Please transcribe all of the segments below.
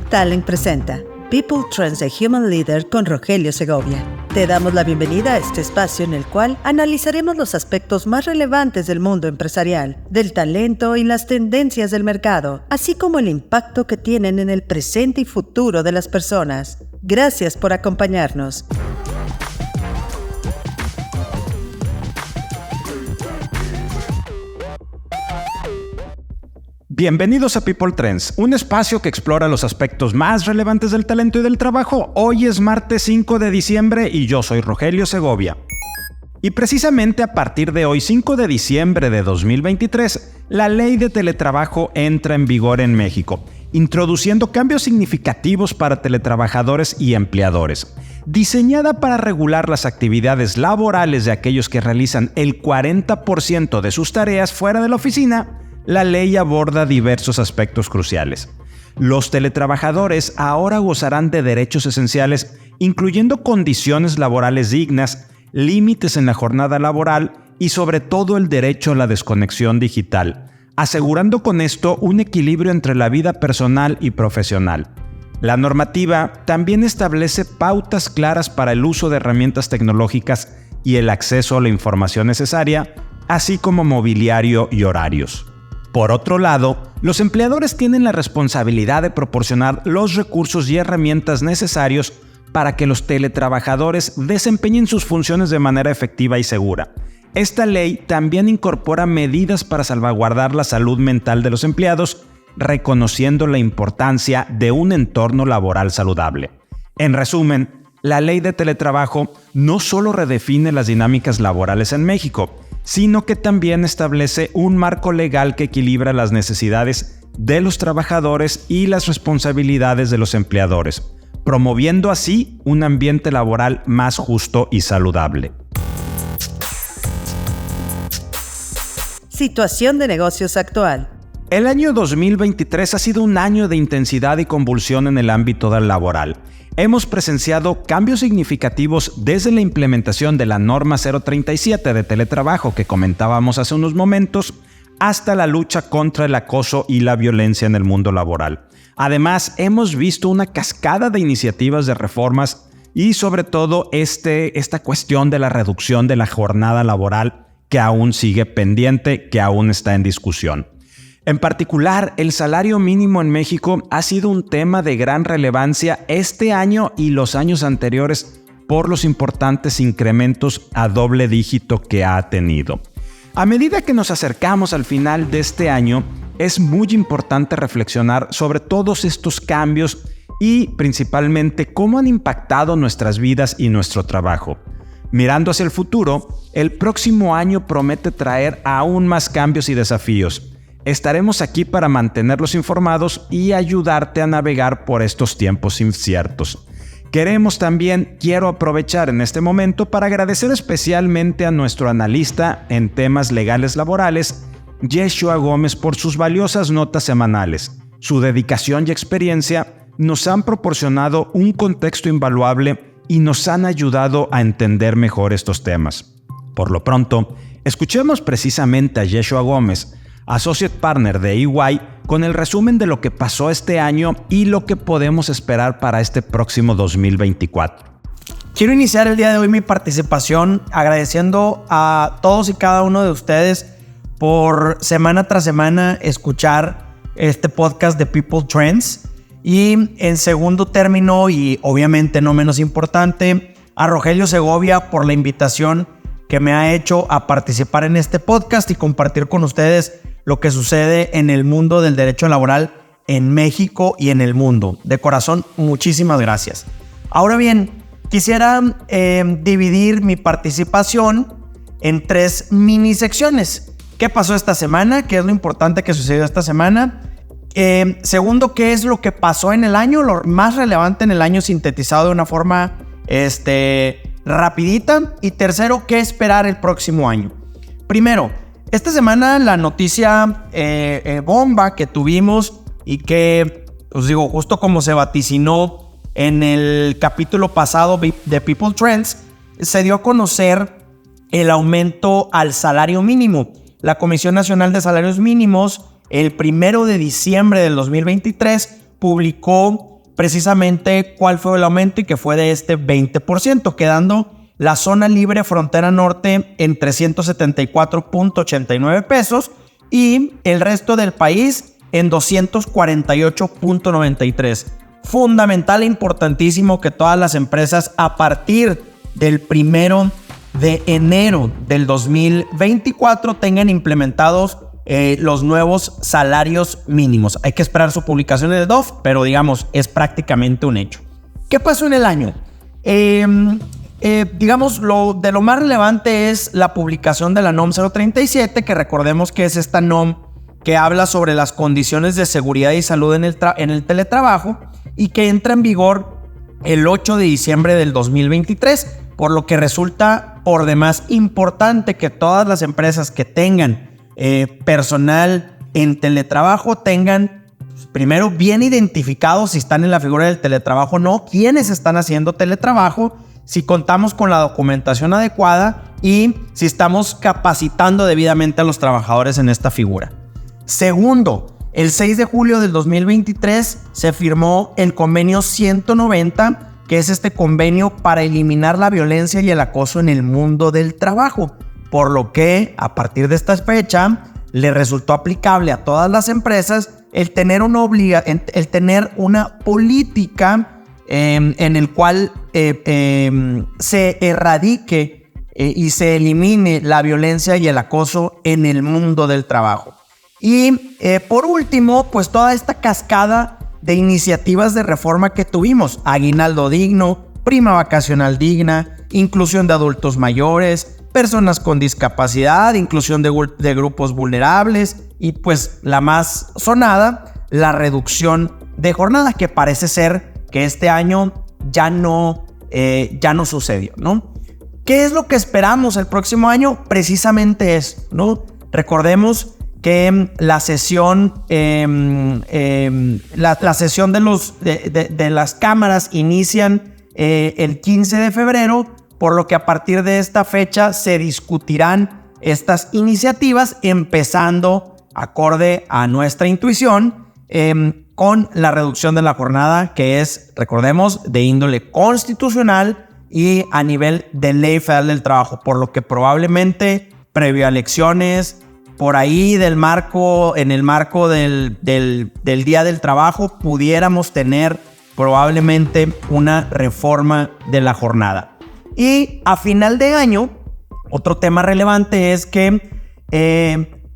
Talent presenta People Trends The Human Leader con Rogelio Segovia. Te damos la bienvenida a este espacio en el cual analizaremos los aspectos más relevantes del mundo empresarial, del talento y las tendencias del mercado, así como el impacto que tienen en el presente y futuro de las personas. Gracias por acompañarnos. Bienvenidos a People Trends, un espacio que explora los aspectos más relevantes del talento y del trabajo. Hoy es martes 5 de diciembre y yo soy Rogelio Segovia. Y precisamente a partir de hoy, 5 de diciembre de 2023, la ley de teletrabajo entra en vigor en México, introduciendo cambios significativos para teletrabajadores y empleadores. Diseñada para regular las actividades laborales de aquellos que realizan el 40% de sus tareas fuera de la oficina, la ley aborda diversos aspectos cruciales. Los teletrabajadores ahora gozarán de derechos esenciales, incluyendo condiciones laborales dignas, límites en la jornada laboral y sobre todo el derecho a la desconexión digital, asegurando con esto un equilibrio entre la vida personal y profesional. La normativa también establece pautas claras para el uso de herramientas tecnológicas y el acceso a la información necesaria, así como mobiliario y horarios. Por otro lado, los empleadores tienen la responsabilidad de proporcionar los recursos y herramientas necesarios para que los teletrabajadores desempeñen sus funciones de manera efectiva y segura. Esta ley también incorpora medidas para salvaguardar la salud mental de los empleados, reconociendo la importancia de un entorno laboral saludable. En resumen, la ley de teletrabajo no solo redefine las dinámicas laborales en México, sino que también establece un marco legal que equilibra las necesidades de los trabajadores y las responsabilidades de los empleadores, promoviendo así un ambiente laboral más justo y saludable. Situación de negocios actual. El año 2023 ha sido un año de intensidad y convulsión en el ámbito laboral. Hemos presenciado cambios significativos desde la implementación de la norma 037 de teletrabajo que comentábamos hace unos momentos, hasta la lucha contra el acoso y la violencia en el mundo laboral. Además, hemos visto una cascada de iniciativas de reformas y sobre todo esta cuestión de la reducción de la jornada laboral que aún sigue pendiente, que aún está en discusión. En particular, el salario mínimo en México ha sido un tema de gran relevancia este año y los años anteriores por los importantes incrementos a doble dígito que ha tenido. A medida que nos acercamos al final de este año, es muy importante reflexionar sobre todos estos cambios y principalmente cómo han impactado nuestras vidas y nuestro trabajo. Mirando hacia el futuro, el próximo año promete traer aún más cambios y desafíos. Estaremos aquí para mantenerlos informados y ayudarte a navegar por estos tiempos inciertos. Quiero aprovechar en este momento para agradecer especialmente a nuestro analista en temas legales laborales, Yeshua Gómez, por sus valiosas notas semanales. Su dedicación y experiencia nos han proporcionado un contexto invaluable y nos han ayudado a entender mejor estos temas. Por lo pronto, escuchemos precisamente a Yeshua Gómez, Associate Partner de EY, con el resumen de lo que pasó este año y lo que podemos esperar para este próximo 2024. Quiero iniciar el día de hoy mi participación agradeciendo a todos y cada uno de ustedes por semana tras semana escuchar este podcast de People Trends. Y en segundo término, y obviamente no menos importante, a Rogelio Segovia por la invitación que me ha hecho a participar en este podcast y compartir con ustedes lo que sucede en el mundo del derecho laboral en México y en el mundo. De corazón, muchísimas gracias. Ahora bien, quisiera dividir mi participación en 3 mini secciones. ¿Qué pasó esta semana? ¿Qué es lo importante que sucedió esta semana? Segundo, ¿qué es lo que pasó en el año? Lo más relevante en el año sintetizado de una forma rapidita. Y tercero, ¿qué esperar el próximo año? Primero, esta semana la noticia bomba que tuvimos y que, os digo, justo como se vaticinó en el capítulo pasado de People Trends, se dio a conocer el aumento al salario mínimo. La Comisión Nacional de Salarios Mínimos, el 1 de diciembre del 2023, publicó precisamente cuál fue el aumento y que fue de este 20%, quedando la zona libre frontera norte en 374.89 pesos y el resto del país en 248.93. Fundamental e importantísimo que todas las empresas a partir del 1 de enero del 2024 tengan implementados los nuevos salarios mínimos. Hay que esperar su publicación en el DOF, pero digamos, es prácticamente un hecho. ¿Qué pasó en el año? Digamos, lo más relevante es la publicación de la NOM 037, que recordemos que es esta NOM que habla sobre las condiciones de seguridad y salud en el teletrabajo y que entra en vigor el 8 de diciembre del 2023, por lo que resulta por demás importante que todas las empresas que tengan personal en teletrabajo tengan primero bien identificados si están en la figura del teletrabajo o no, quiénes están haciendo teletrabajo, si contamos con la documentación adecuada y si estamos capacitando debidamente a los trabajadores en esta figura. Segundo, el 6 de julio del 2023 se firmó el convenio 190, que es este convenio para eliminar la violencia y el acoso en el mundo del trabajo, por lo que a partir de esta fecha le resultó aplicable a todas las empresas el tener una política en el cual se erradique y se elimine la violencia y el acoso en el mundo del trabajo. Y por último, pues toda esta cascada de iniciativas de reforma que tuvimos: aguinaldo digno, prima vacacional digna, inclusión de adultos mayores, personas con discapacidad, inclusión de grupos vulnerables y pues la más sonada, la reducción de jornada, que parece ser que este año ya no sucedió, ¿no? ¿Qué es lo que esperamos el próximo año? Precisamente eso, ¿no? Recordemos que la sesión la sesión de las cámaras inician el 15 de febrero, por lo que a partir de esta fecha se discutirán estas iniciativas, empezando acorde a nuestra intuición con la reducción de la jornada, que es, recordemos, de índole constitucional y a nivel de Ley Federal del Trabajo, por lo que probablemente previo a elecciones, por ahí en el marco del Día del Trabajo, pudiéramos tener probablemente una reforma de la jornada. Y a final de año, otro tema relevante es que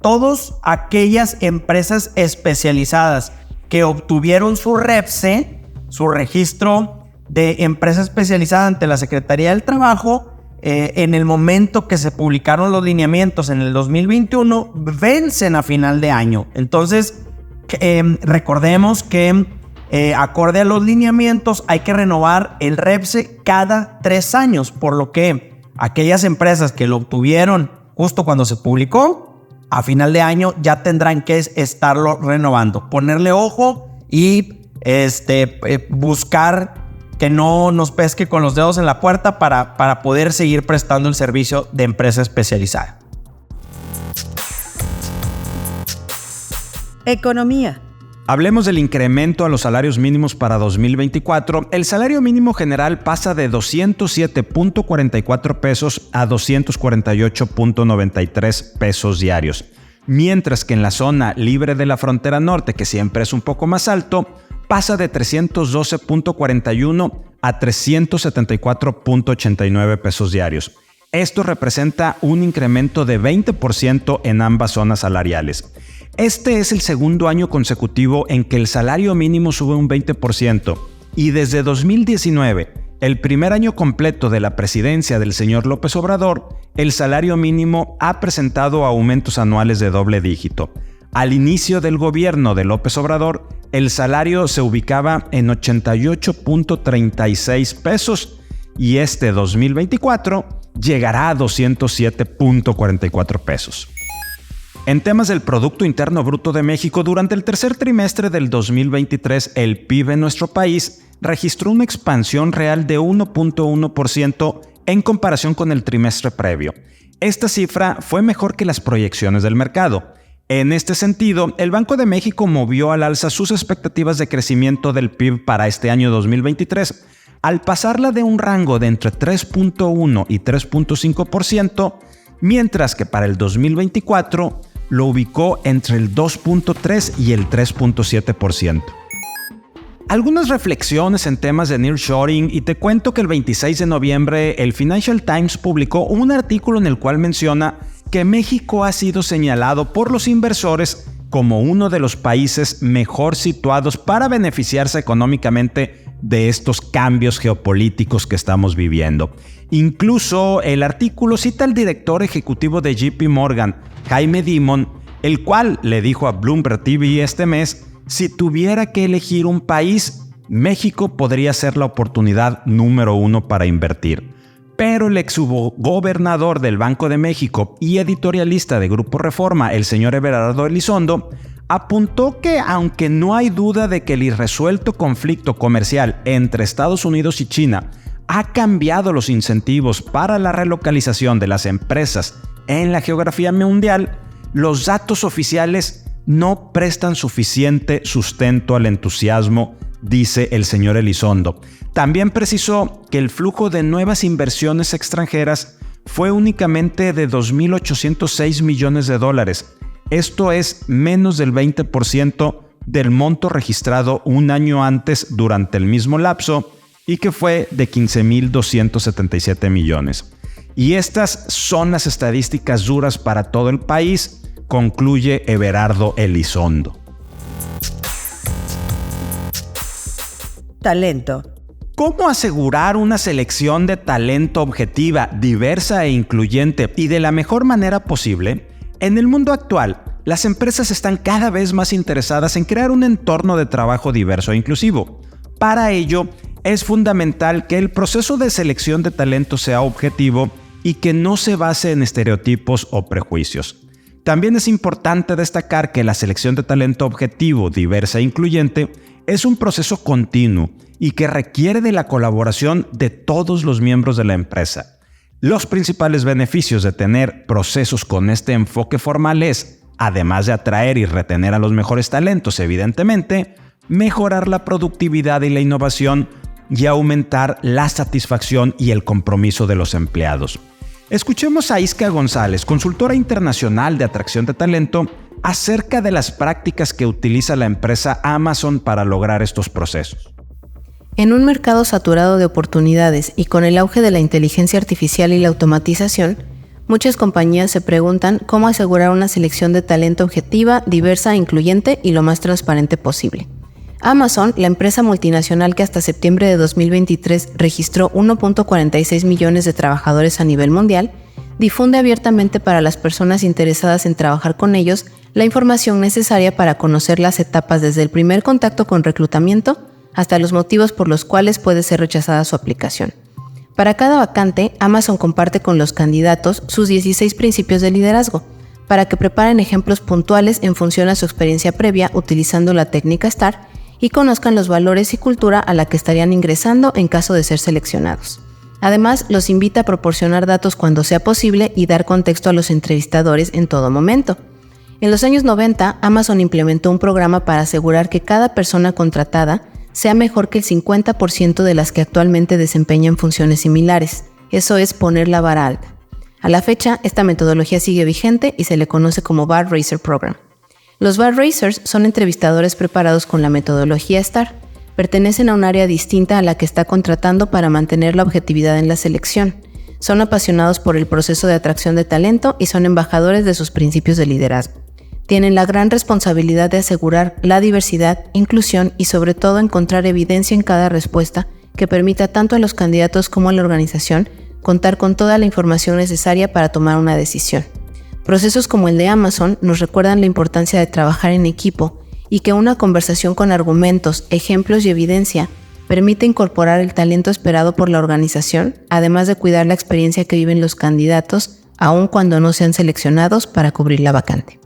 todas aquellas empresas especializadas que obtuvieron su REPSE, su registro de empresa especializada ante la Secretaría del Trabajo, en el momento que se publicaron los lineamientos en el 2021, vencen a final de año. Entonces, recordemos que acorde a los lineamientos hay que renovar el REPSE cada 3 años, por lo que aquellas empresas que lo obtuvieron justo cuando se publicó, a final de año ya tendrán que estarlo renovando, ponerle ojo y buscar que no nos pesque con los dedos en la puerta para poder seguir prestando el servicio de empresa especializada. Economía. Hablemos del incremento a los salarios mínimos para 2024. El salario mínimo general pasa de 207.44 pesos a 248.93 pesos diarios, mientras que en la zona libre de la frontera norte, que siempre es un poco más alto, pasa de 312.41 a 374.89 pesos diarios. Esto representa un incremento de 20% en ambas zonas salariales. Este es el segundo año consecutivo en que el salario mínimo sube un 20%, y desde 2019, el primer año completo de la presidencia del señor López Obrador, el salario mínimo ha presentado aumentos anuales de doble dígito. Al inicio del gobierno de López Obrador, el salario se ubicaba en 88.36 pesos y este 2024 llegará a 207.44 pesos. En temas del Producto Interno Bruto de México, durante el tercer trimestre del 2023, el PIB en nuestro país registró una expansión real de 1.1% en comparación con el trimestre previo. Esta cifra fue mejor que las proyecciones del mercado. En este sentido, el Banco de México movió al alza sus expectativas de crecimiento del PIB para este año 2023, al pasarla de un rango de entre 3.1 y 3.5%, mientras que para el 2024 lo ubicó entre el 2.3 y el 3.7%. Algunas reflexiones en temas de nearshoring, y te cuento que el 26 de noviembre el Financial Times publicó un artículo en el cual menciona que México ha sido señalado por los inversores como uno de los países mejor situados para beneficiarse económicamente de estos cambios geopolíticos que estamos viviendo. Incluso el artículo cita al director ejecutivo de JP Morgan, Jaime Dimon, el cual le dijo a Bloomberg TV este mes: si tuviera que elegir un país, México podría ser la oportunidad número 1 para invertir. Pero el exgobernador del Banco de México y editorialista de Grupo Reforma, el señor Everardo Elizondo, apuntó que aunque no hay duda de que el irresuelto conflicto comercial entre Estados Unidos y China ha cambiado los incentivos para la relocalización de las empresas en la geografía mundial, los datos oficiales no prestan suficiente sustento al entusiasmo, dice el señor Elizondo. También precisó que el flujo de nuevas inversiones extranjeras fue únicamente de $2.806 millones. Esto es menos del 20% del monto registrado un año antes durante el mismo lapso, y que fue de 15.277 millones. Y estas son las estadísticas duras para todo el país, concluye Everardo Elizondo. Talento. ¿Cómo asegurar una selección de talento objetiva, diversa e incluyente y de la mejor manera posible? En el mundo actual, las empresas están cada vez más interesadas en crear un entorno de trabajo diverso e inclusivo. Para ello, es fundamental que el proceso de selección de talento sea objetivo y que no se base en estereotipos o prejuicios. También es importante destacar que la selección de talento objetivo, diversa e incluyente es un proceso continuo y que requiere de la colaboración de todos los miembros de la empresa. Los principales beneficios de tener procesos con este enfoque formal es, además de atraer y retener a los mejores talentos, evidentemente, mejorar la productividad y la innovación y aumentar la satisfacción y el compromiso de los empleados. Escuchemos a Isca González, consultora internacional de atracción de talento, acerca de las prácticas que utiliza la empresa Amazon para lograr estos procesos. En un mercado saturado de oportunidades y con el auge de la inteligencia artificial y la automatización, muchas compañías se preguntan cómo asegurar una selección de talento objetiva, diversa, incluyente y lo más transparente posible. Amazon, la empresa multinacional que hasta septiembre de 2023 registró 1.46 millones de trabajadores a nivel mundial, difunde abiertamente para las personas interesadas en trabajar con ellos la información necesaria para conocer las etapas desde el primer contacto con reclutamiento hasta los motivos por los cuales puede ser rechazada su aplicación. Para cada vacante, Amazon comparte con los candidatos sus 16 principios de liderazgo, para que preparen ejemplos puntuales en función a su experiencia previa utilizando la técnica STAR y conozcan los valores y cultura a la que estarían ingresando en caso de ser seleccionados. Además, los invita a proporcionar datos cuando sea posible y dar contexto a los entrevistadores en todo momento. En los años 90, Amazon implementó un programa para asegurar que cada persona contratada sea mejor que el 50% de las que actualmente desempeñan funciones similares. Eso es poner la vara alta. A la fecha, esta metodología sigue vigente y se le conoce como Bar Raiser Program. Los Bar Raisers son entrevistadores preparados con la metodología STAR. Pertenecen a un área distinta a la que está contratando para mantener la objetividad en la selección. Son apasionados por el proceso de atracción de talento y son embajadores de sus principios de liderazgo. Tienen la gran responsabilidad de asegurar la diversidad, inclusión y sobre todo encontrar evidencia en cada respuesta que permita tanto a los candidatos como a la organización contar con toda la información necesaria para tomar una decisión. Procesos como el de Amazon nos recuerdan la importancia de trabajar en equipo y que una conversación con argumentos, ejemplos y evidencia permite incorporar el talento esperado por la organización, además de cuidar la experiencia que viven los candidatos, aun cuando no sean seleccionados para cubrir la vacante.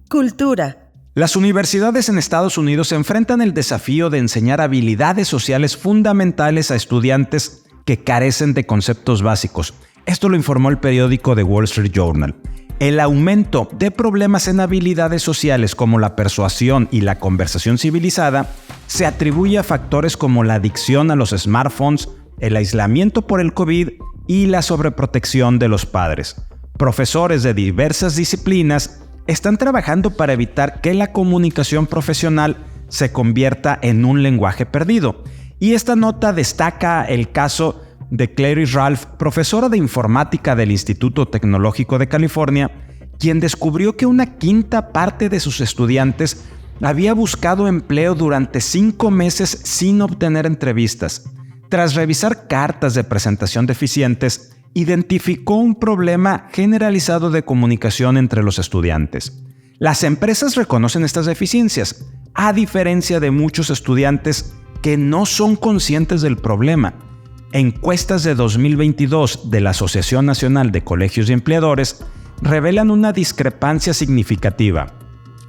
Cultura. Las universidades en Estados Unidos enfrentan el desafío de enseñar habilidades sociales fundamentales a estudiantes que carecen de conceptos básicos, Esto lo informó el periódico The Wall Street Journal. El aumento de problemas en habilidades sociales como la persuasión y la conversación civilizada se atribuye a factores como la adicción a los smartphones, el aislamiento por el COVID y la sobreprotección de los padres. Profesores de diversas disciplinas están trabajando para evitar que la comunicación profesional se convierta en un lenguaje perdido. Y esta nota destaca el caso de Clary Ralph, profesora de informática del Instituto Tecnológico de California, quien descubrió que una quinta parte de sus estudiantes había buscado empleo durante 5 meses sin obtener entrevistas. Tras revisar cartas de presentación deficientes, identificó un problema generalizado de comunicación entre los estudiantes. Las empresas reconocen estas deficiencias, a diferencia de muchos estudiantes que no son conscientes del problema. Encuestas de 2022 de la Asociación Nacional de Colegios y Empleadores revelan una discrepancia significativa.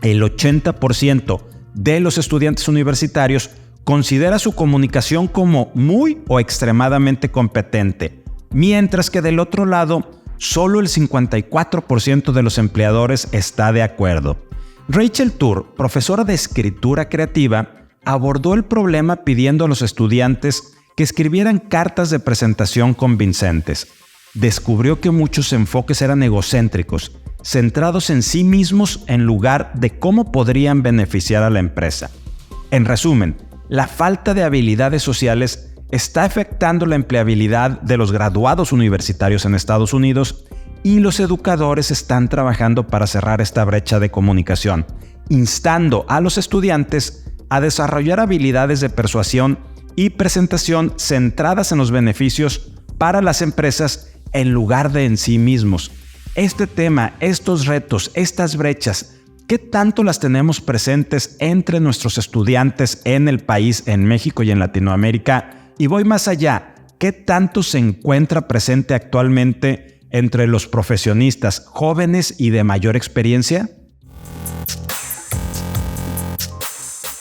El 80% de los estudiantes universitarios considera su comunicación como muy o extremadamente competente, mientras que del otro lado, solo el 54% de los empleadores está de acuerdo. Rachel Tour, profesora de escritura creativa, abordó el problema pidiendo a los estudiantes que escribieran cartas de presentación convincentes. Descubrió que muchos enfoques eran egocéntricos, centrados en sí mismos en lugar de cómo podrían beneficiar a la empresa. En resumen, la falta de habilidades sociales está afectando la empleabilidad de los graduados universitarios en Estados Unidos y los educadores están trabajando para cerrar esta brecha de comunicación, instando a los estudiantes a desarrollar habilidades de persuasión y presentación centradas en los beneficios para las empresas en lugar de en sí mismos. Este tema, estos retos, estas brechas, ¿qué tanto las tenemos presentes entre nuestros estudiantes en el país, en México y en Latinoamérica? Y voy más allá, ¿qué tanto se encuentra presente actualmente entre los profesionistas jóvenes y de mayor experiencia?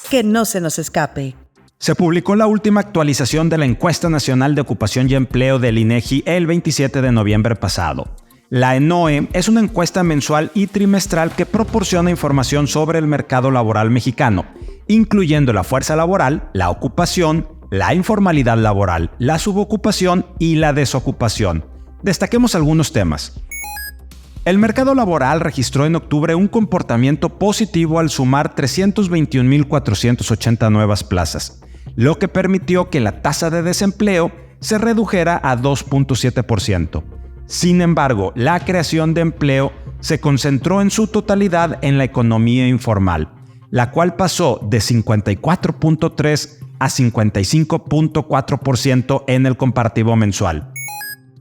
Que no se nos escape. Se publicó la última actualización de la Encuesta Nacional de Ocupación y Empleo del INEGI el 27 de noviembre pasado. La ENOE es una encuesta mensual y trimestral que proporciona información sobre el mercado laboral mexicano, incluyendo la fuerza laboral, la ocupación, la informalidad laboral, la subocupación y la desocupación. Destaquemos algunos temas. El mercado laboral registró en octubre un comportamiento positivo al sumar 321,480 nuevas plazas, lo que permitió que la tasa de desempleo se redujera a 2.7%. Sin embargo, la creación de empleo se concentró en su totalidad en la economía informal, la cual pasó de 54.3% a 55.4% en el comparativo mensual.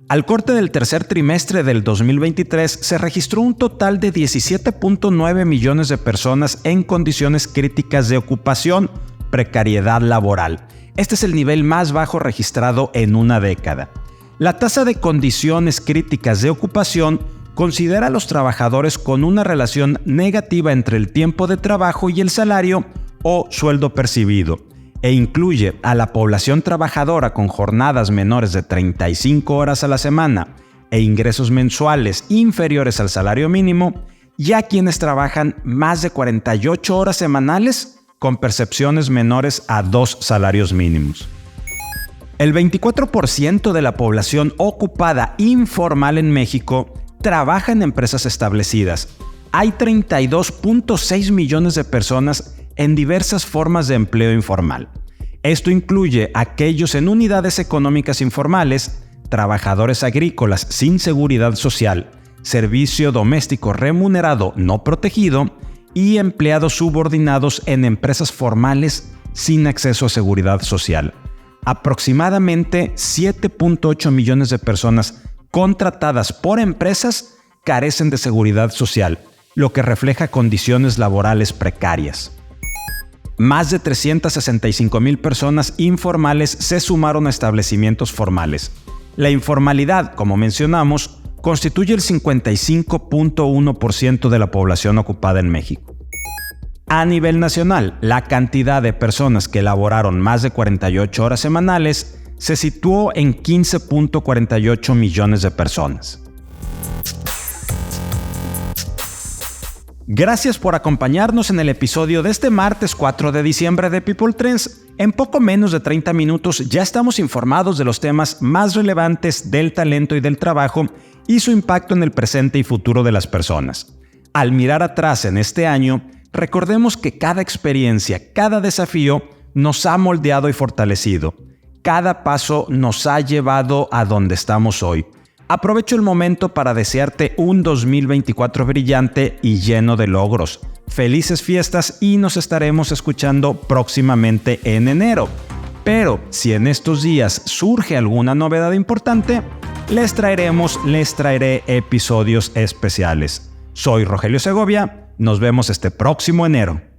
Al corte del tercer trimestre del 2023 se registró un total de 17.9 millones de personas en condiciones críticas de ocupación, precariedad laboral. Este es el nivel más bajo registrado en una década. La tasa de condiciones críticas de ocupación considera a los trabajadores con una relación negativa entre el tiempo de trabajo y el salario o sueldo percibido, e incluye a la población trabajadora con jornadas menores de 35 horas a la semana e ingresos mensuales inferiores al salario mínimo, y a quienes trabajan más de 48 horas semanales con percepciones menores a 2 salarios mínimos. El 24% de la población ocupada informal en México trabaja en empresas establecidas. Hay 32.6 millones de personas en diversas formas de empleo informal. Esto incluye aquellos en unidades económicas informales, trabajadores agrícolas sin seguridad social, servicio doméstico remunerado no protegido y empleados subordinados en empresas formales sin acceso a seguridad social. Aproximadamente 7.8 millones de personas contratadas por empresas carecen de seguridad social, lo que refleja condiciones laborales precarias. Más de 365,000 personas informales se sumaron a establecimientos formales. La informalidad, como mencionamos, constituye el 55.1% de la población ocupada en México. A nivel nacional, la cantidad de personas que laboraron más de 48 horas semanales se situó en 15.48 millones de personas. Gracias por acompañarnos en el episodio de este martes 4 de diciembre de People Trends. En poco menos de 30 minutos ya estamos informados de los temas más relevantes del talento y del trabajo y su impacto en el presente y futuro de las personas. Al mirar atrás en este año, recordemos que cada experiencia, cada desafío nos ha moldeado y fortalecido. Cada paso nos ha llevado a donde estamos hoy. Aprovecho el momento para desearte un 2024 brillante y lleno de logros. Felices fiestas y nos estaremos escuchando próximamente en enero. Pero si en estos días surge alguna novedad importante, les traeré episodios especiales. Soy Rogelio Segovia, nos vemos este próximo enero.